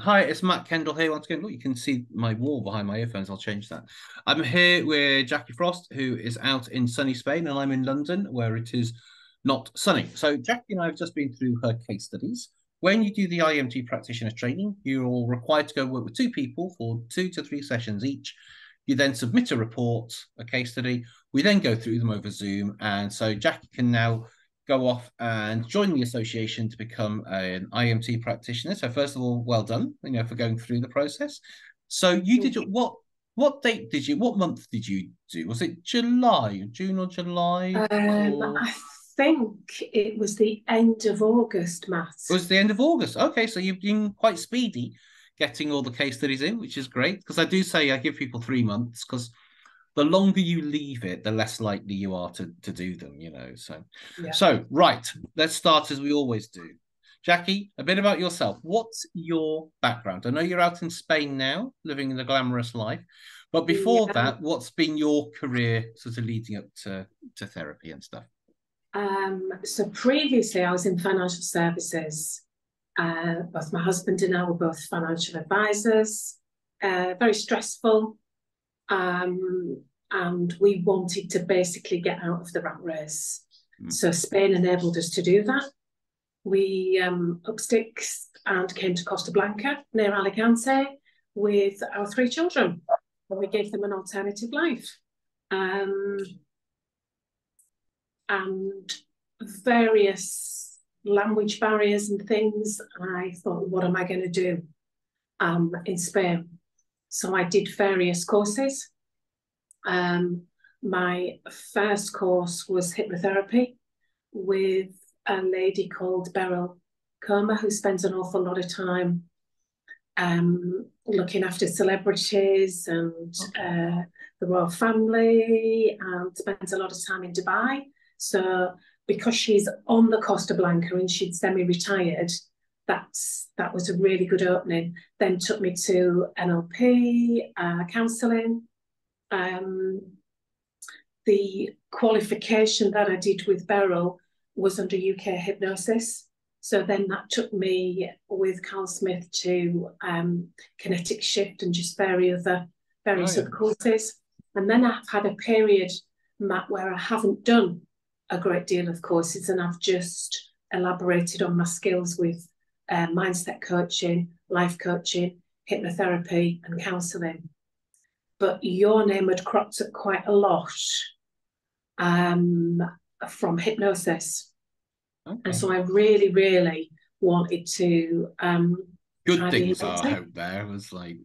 Hi, it's Matt Kendall here once again. Look, you can see my wall behind my earphones. I'll change that. I'm here with Jacqui Frost, who is out in sunny Spain, and I'm in London, where it is not sunny. So Jacqui and I have just been through her case studies. When you do the IEMT practitioner training, you're all required to go work with two people for 2 to 3 sessions each. You then submit a report, a case study. We then go through them over Zoom, and so Jacqui can now go off and join the association to become an IMT practitioner. So first of all, well done, for going through the process. So you did what date did you what month did you do? Was it July, June or July? Or I think it was the end of August, Matt. it was the end of August. Okay, so you've been quite speedy getting all the case studies in, which is great. Because I do say I give people 3 months because the longer you leave it, the less likely you are to do them. Yeah. So right, let's start as we always do. Jacqui, a bit about yourself. What's your background? I know you're out in Spain now, living the glamorous life, but before Yeah. that, what's been your career sort of leading up to therapy and stuff? So previously I was in financial services. Both my husband and I were both financial advisors. Very stressful. And we wanted to basically get out of the rat race. So Spain enabled us to do that. We up sticks and came to Costa Blanca near Alicante with our 3 children, and we gave them an alternative life. And various language barriers and things, I thought, what am I going to do in Spain? So I did various courses. My first course was hypnotherapy with a lady called Beryl Coma, who spends an awful lot of time looking after celebrities and the royal family, and spends a lot of time in Dubai. So because she's on the Costa Blanca and she'd semi-retired, that was a really good opening. Then took me to NLP, counselling. The qualification that I did with Beryl was under UK hypnosis. So then that took me with Carl Smith to kinetic shift and just various other courses. And then I've had a period, Matt, where I haven't done a great deal of courses, and I've just elaborated on my skills with mindset coaching, life coaching, hypnotherapy, and counselling. But your name had cropped up quite a lot from hypnosis. Okay. And so I really, really wanted to Good try the things are, I EMT. hope there was like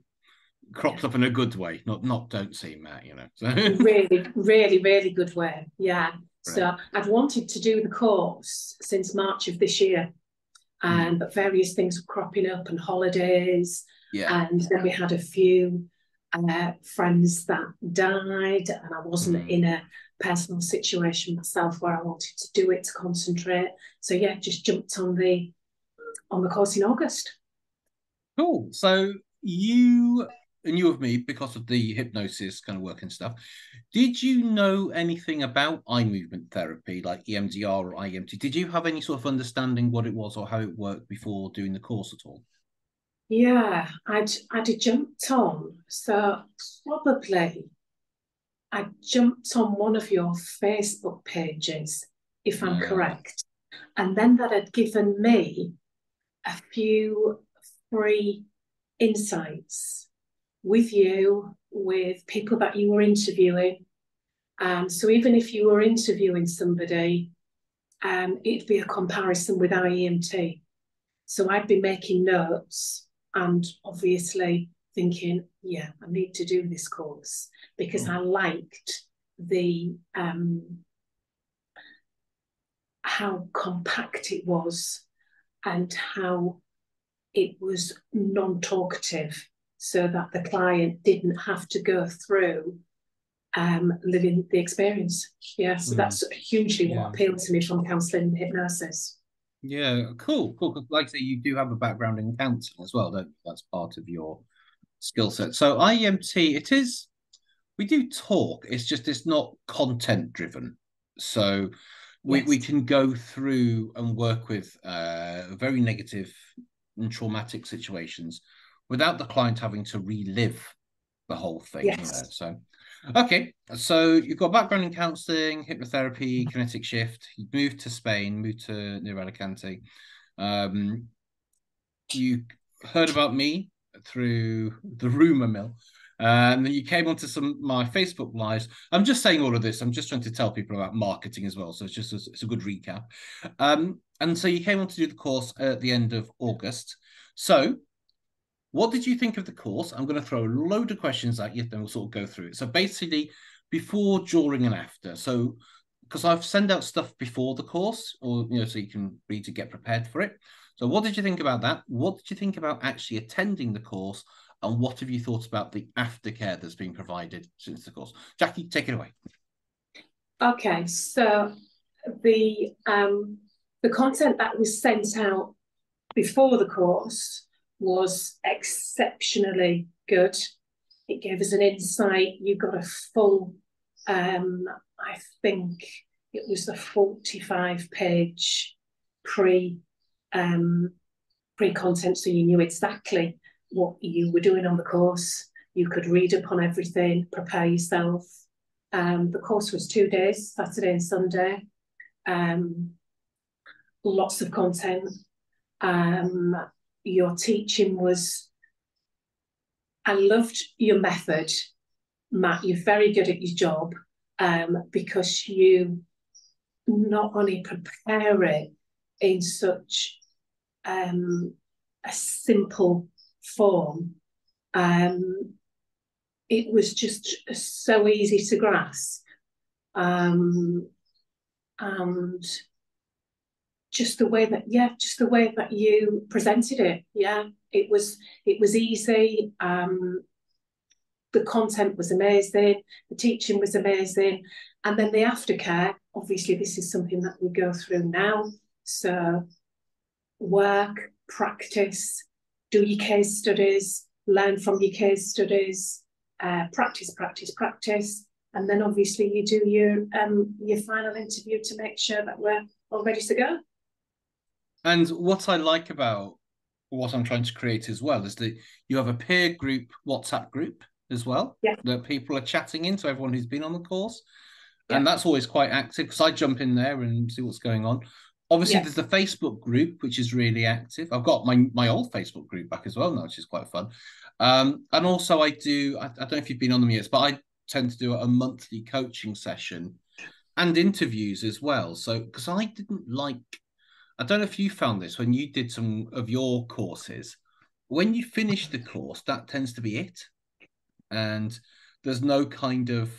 cropped up in a good way, not don't see Matt. So Really, really, really good way. Yeah. right. So I'd wanted to do the course since March of this year, but various things were cropping up and holidays. Yeah. And then we had a few friends that died, and I wasn't in a personal situation myself where I wanted to do it to concentrate. So yeah, just jumped on the course in August. Cool. So you knew of me because of the hypnosis kind of work and stuff. Did you know anything about eye movement therapy, like EMDR or IEMT? Did you have any sort of understanding what it was or how it worked before doing the course at all? Yeah, I'd jumped on. So probably I jumped on one of your Facebook pages, if I'm Uh, correct. And then that had given me a few free insights with you, with people that you were interviewing. So even if you were interviewing somebody, it'd be a comparison with IEMT. So I'd be making notes and obviously thinking, yeah, I need to do this course because oh, I liked the how compact it was and how it was non-talkative, so that the client didn't have to go through living the experience. Yeah, so that's hugely what yeah. appealed to me from counselling and hypnosis. Yeah, cool. 'Cause like I say, you do have a background in counselling as well, don't you? That's part of your skill set. So IEMT, we do talk. It's just it's not content driven. So we Yes. can go through and work with very negative and traumatic situations without the client having to relive the whole thing, you know. Yes. So, okay, so you've got background in counselling, hypnotherapy, kinetic shift. You moved to Spain, moved to near Alicante. You heard about me through the rumor mill. And then you came onto some my Facebook lives. I'm just saying all of this. I'm just trying to tell people about marketing as well. So it's a good recap. And so you came on to do the course at the end of August. So what did you think of the course? I'm going to throw a load of questions at you, then we'll sort of go through it. So basically, before, during, and after. So because I've sent out stuff before the course, or so you can read to get prepared for it. So what did you think about that? What did you think about actually attending the course? And what have you thought about the aftercare that's been provided since the course? Jacqui, take it away. Okay, so the content that was sent out before the course was exceptionally good. It gave us an insight. You got a full, I think it was the 45-page pre-content, so you knew exactly what you were doing on the course. You could read up on everything, prepare yourself. The course was 2 days, Saturday and Sunday. Lots of content. Your teaching was, I loved your method, Matt. You're very good at your job because you not only prepare it in such a simple form, it was just so easy to grasp, and just the way that you presented it, it was easy. The content was amazing, the teaching was amazing, and then the aftercare. Obviously, this is something that we go through now. So, work, practice, do your case studies, learn from your case studies, practice, and then obviously you do your final interview to make sure that we're all ready to go. And what I like about what I'm trying to create as well is that you have a peer group WhatsApp group as well, that people are chatting in, to everyone who's been on the course. And that's always quite active because I jump in there and see what's going on. Obviously, there's the Facebook group, which is really active. I've got my old Facebook group back as well now, which is quite fun. And also I don't know if you've been on them yet, but I tend to do a monthly coaching session and interviews as well. So, because I don't know if you found this when you did some of your courses, when you finish the course, that tends to be it. And there's no kind of,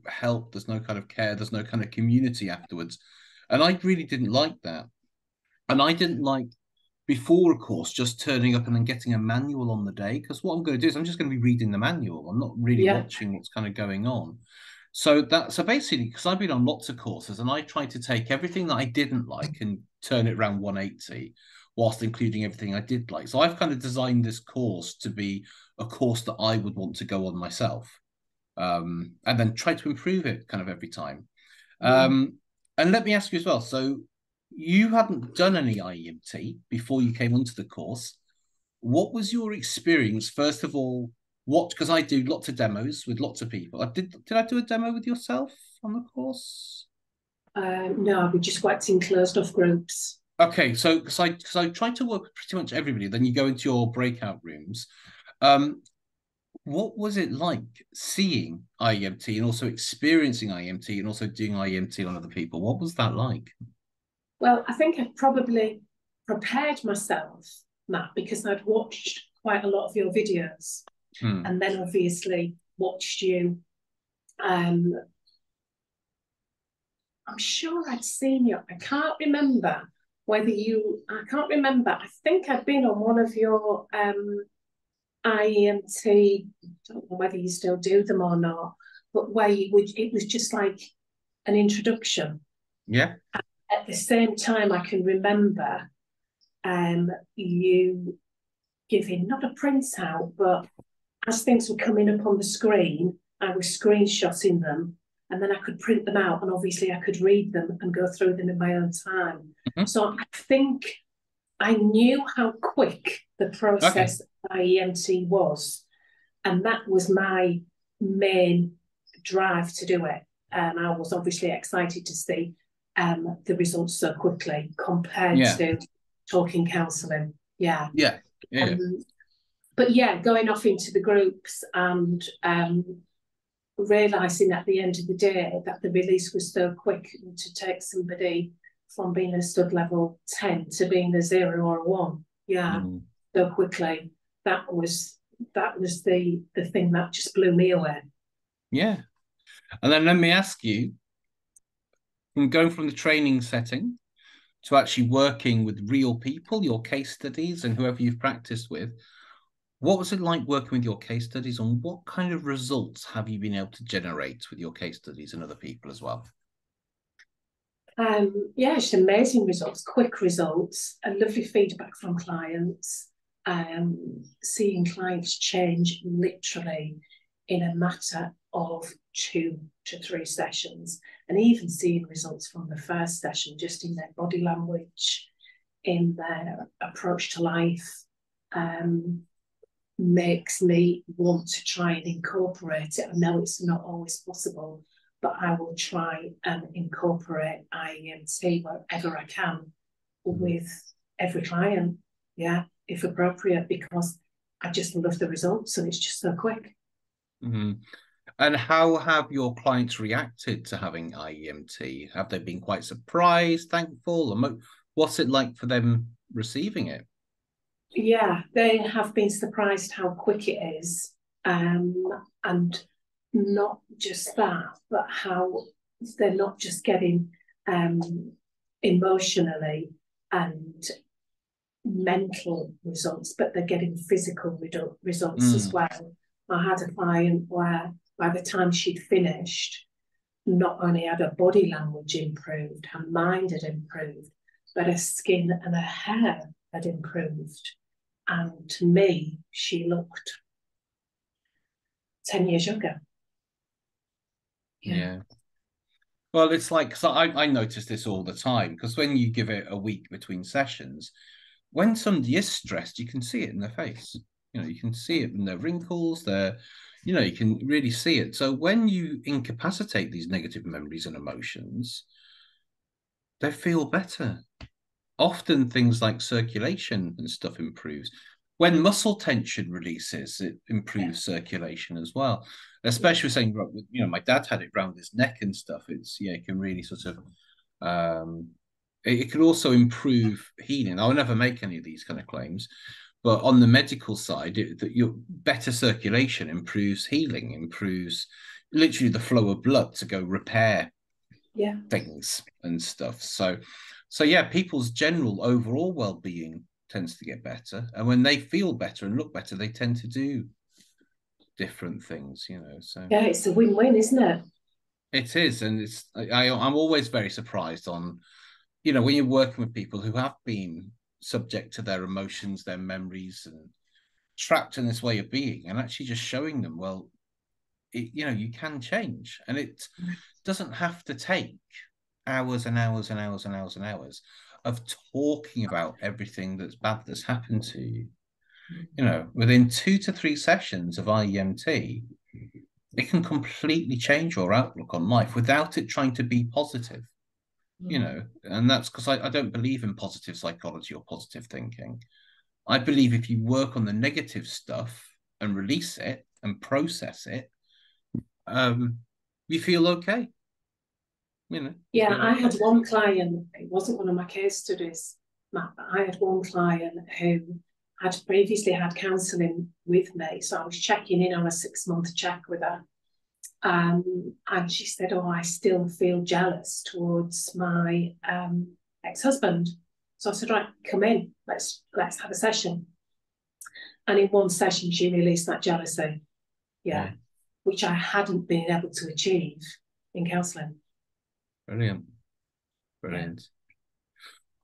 help, there's no kind of care, there's no kind of community afterwards. And I really didn't like that. And I didn't like, before a course, just turning up and then getting a manual on the day, because what I'm going to do is I'm just going to be reading the manual. I'm not really watching what's kind of going on. So basically, because I've been on lots of courses and I tried to take everything that I didn't like and turn it around 180 whilst including everything I did like. So I've kind of designed this course to be a course that I would want to go on myself, and then try to improve it kind of every time. And let me ask you as well. So you hadn't done any IEMT before you came onto the course. What was your experience, first of all? Because I do lots of demos with lots of people. Did I do a demo with yourself on the course? No, we just worked in closed off groups. Okay, so because I tried to work with pretty much everybody. Then you go into your breakout rooms. What was it like seeing IEMT and also experiencing IEMT and also doing IEMT on other people? What was that like? Well, I think I probably prepared myself, Matt, because I'd watched quite a lot of your videos. And then obviously watched you. I'm sure I'd seen you. I can't remember. I think I'd been on one of your IEMT, I don't know whether you still do them or not, but where it was just like an introduction. Yeah. At the same time, I can remember you giving not a printout, but as things were coming up on the screen, I was screenshotting them and then I could print them out and obviously I could read them and go through them in my own time. So I think I knew how quick the Okay. process of IEMT was, and that was my main drive to do it. And I was obviously excited to see the results so quickly compared Yeah. to talking counselling. Yeah. Yeah. Yeah. But yeah, going off into the groups and realising at the end of the day that the release was so quick to take somebody from being a stud level 10 to being a 0 or a 1, yeah, so quickly. That was the thing that just blew me away. Yeah. And then let me ask you, from going from the training setting to actually working with real people, your case studies and whoever you've practiced with, what was it like working with your case studies, and what kind of results have you been able to generate with your case studies and other people as well? Yeah, just amazing results, quick results, and lovely feedback from clients. Seeing clients change literally in a matter of 2 to 3 sessions, and even seeing results from the first session just in their body language, in their approach to life, makes me want to try and incorporate it. I know it's not always possible, but I will try and incorporate IEMT wherever I can with every client, yeah, if appropriate, because I just love the results and it's just so quick. And how have your clients reacted to having IEMT? Have they been quite surprised, thankful, and what's it like for them receiving it? Yeah, they have been surprised how quick it is, and not just that, but how they're not just getting emotionally and mental results, but they're getting physical results as well. I had a client where by the time she'd finished, not only had her body language improved, her mind had improved, but her skin and her hair had improved. And to me, she looked 10 years younger. Yeah. Well, it's like, so I notice this all the time, because when you give it a week between sessions, when somebody is stressed, you can see it in their face. You can see it in their wrinkles, you can really see it. So when you incapacitate these negative memories and emotions, they feel better. Often things like circulation and stuff improves. When muscle tension releases, it improves circulation as well. Especially saying, my dad had it around his neck and stuff. It can really sort of, it can also improve healing. I'll never make any of these kind of claims, but on the medical side, your better circulation improves healing, improves literally the flow of blood to go repair things and stuff. So yeah, people's general overall well-being tends to get better, and when they feel better and look better, they tend to do different things. So yeah, it's a win-win, isn't it? It is, and I'm always very surprised on, when you're working with people who have been subject to their emotions, their memories, and trapped in this way of being, and actually just showing them, well, you can change, and it doesn't have to take hours and hours and hours and hours and hours of talking about everything that's bad that's happened to you. Within 2 to 3 sessions of IEMT, it can completely change your outlook on life without it trying to be positive. And that's because I don't believe in positive psychology or positive thinking. I believe if you work on the negative stuff and release it and process it, you feel okay. Yeah, I had one client, it wasn't one of my case studies, Matt, but I had one client who had previously had counselling with me. So I was checking in on a 6-month check with her. And she said, oh, I still feel jealous towards my ex-husband. So I said, right, come in, let's have a session. And in one session, she released that jealousy, which I hadn't been able to achieve in counselling. Brilliant. Yeah.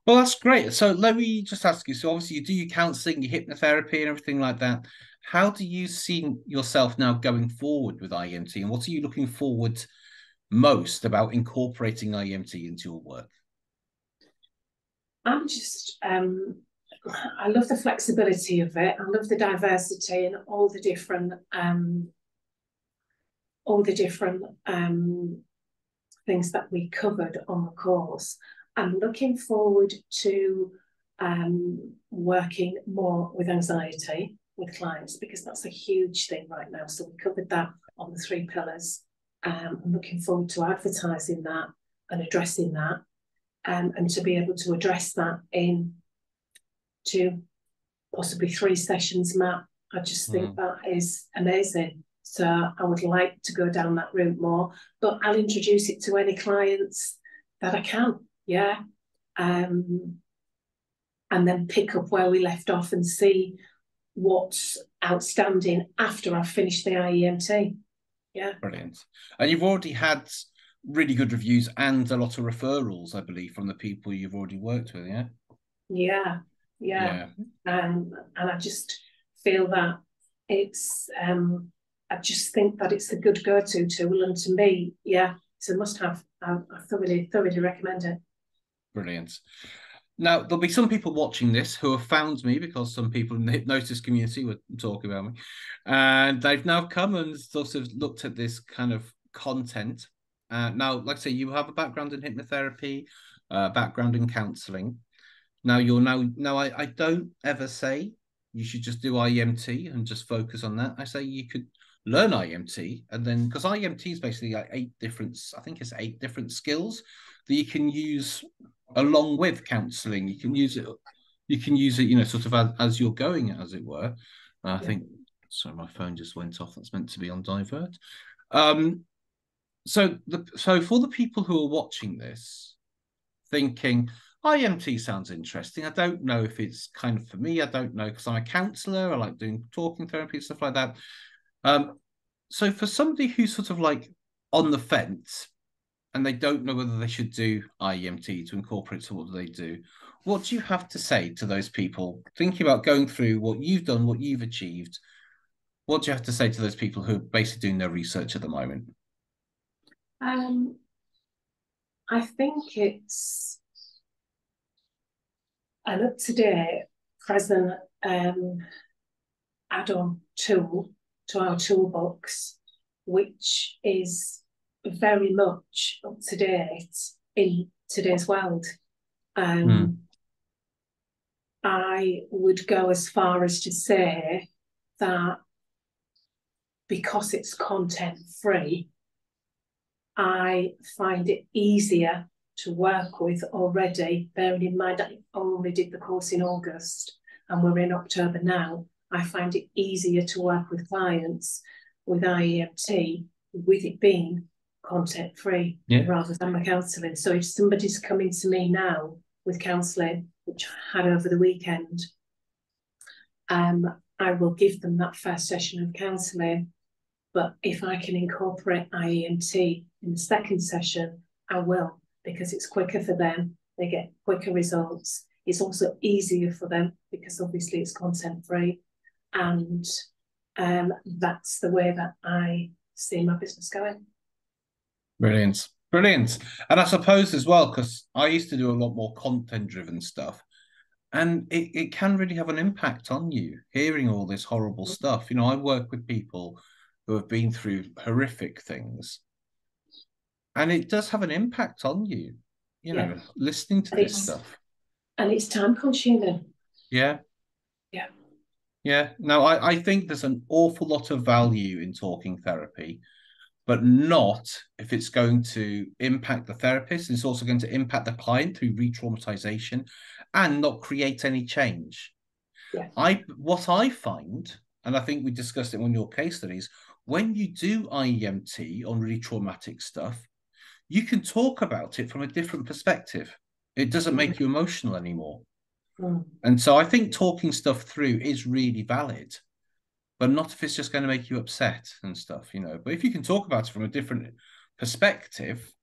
Well, that's great. So let me just ask you, so obviously you do your counselling, your hypnotherapy and everything like that. How do you see yourself now going forward with IEMT, and what are you looking forward most about incorporating IEMT into your work? I'm just I love the flexibility of it. I love the diversity and all the different things that we covered on the course. I'm looking forward to working more with anxiety with clients, because that's a huge thing right now. So we covered that on the 3 pillars. I'm looking forward to advertising that and addressing that, and to be able to address that in 2, possibly 3 sessions, Matt. I just think that is amazing. So I would like to go down that route more, but I'll introduce it to any clients that I can. Yeah. And then pick up where we left off and see what's outstanding after I've finished the IEMT. Yeah. Brilliant. And you've already had really good reviews and a lot of referrals, I believe, from the people you've already worked with, yeah? Yeah. And I just feel that it's, I just think that it's a good go-to tool. And to me, yeah, it's a must-have. I thoroughly recommend it. Brilliant. Now, there'll be some people watching this who have found me because some people in the hypnosis community were talking about me. And they've now come and sort of looked at this kind of content. Now, like I say, you have a background in hypnotherapy, background in counselling. Now, I don't ever say you should just do IEMT and just focus on that. I say you could learn IEMT, and then, because IEMT is basically like 8 different skills that you can use along with counselling. You can use it, you know, sort of as you're going, as it were. I think, sorry, my phone just went off. That's meant to be on divert. So for the people who are watching this, thinking, IEMT sounds interesting. I don't know if it's kind of for me. I don't know, because I'm a counsellor. I like doing talking therapy, stuff like that. So for somebody who's sort of like on the fence and they don't know whether they should do IEMT to incorporate to what they do, what do you have to say to those people thinking about going through what you've done, what you've achieved? What do you have to say to those people who are basically doing their research at the moment? I think it's an up-to-date, present add-on tool to our toolbox, which is very much up to date in today's world. I would go as far as to say that because it's content free, I find it easier to work with already, bearing in mind I only did the course in August and we're in October now. I find it easier to work with clients with IEMT, with it being content free, rather than my counselling. So if somebody's coming to me now with counselling, which I had over the weekend, I will give them that first session of counselling. But if I can incorporate IEMT in the second session, I will, because it's quicker for them. They get quicker results. It's also easier for them because obviously it's content free. And that's the way that I see my business going. Brilliant. Brilliant. And I suppose as well, because I used to do a lot more content driven stuff, and it can really have an impact on you hearing all this horrible stuff. You know, I work with people who have been through horrific things, and it does have an impact on you, you know, listening to this stuff. And it's time consuming. Yeah. Now, I think there's an awful lot of value in talking therapy, but not if it's going to impact the therapist. It's also going to impact the client through re-traumatization and not create any change. What I find, and I think we discussed it in your case studies, when you do IEMT on really traumatic stuff, you can talk about it from a different perspective. It doesn't make you emotional anymore. And so I think talking stuff through is really valid, but not if it's just going to make you upset and stuff, you know. But if you can talk about it from a different perspective,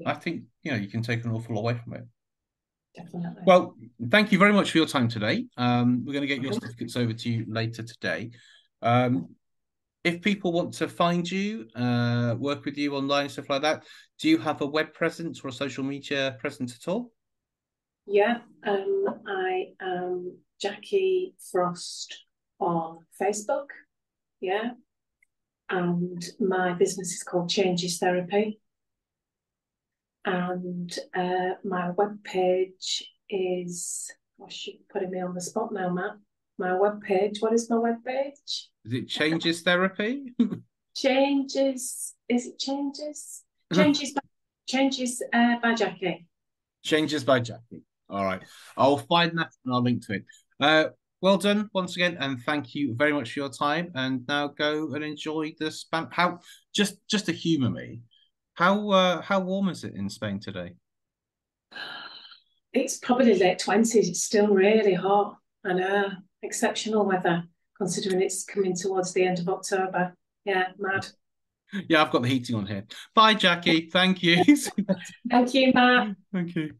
I think, you know, you can take an awful lot away from it. Definitely. Well, thank you very much for your time today. We're going to get your certificates over to you later today. If people want to find you, work with you online, stuff like that, do you have a web presence or a social media presence at all? Yeah, I am Jacqui Frost on Facebook. Yeah. And my business is called Changes Therapy. And my webpage is, gosh, you're putting me on the spot now, Matt. My webpage, what is my webpage? Is it Changes Therapy? Changes, is it Changes? Changes by Jacqui. Changes by Jacqui. All right. I'll find that and I'll link to it. Well done once again, and thank you very much for your time. And now go and enjoy the Spain. How just to humour me, how warm is it in Spain today? It's probably late 20s. It's still really hot. I know. Exceptional weather, considering it's coming towards the end of October. Yeah, mad. Yeah, I've got the heating on here. Bye, Jacqui. Thank you. Thank you, Matt. Thank you.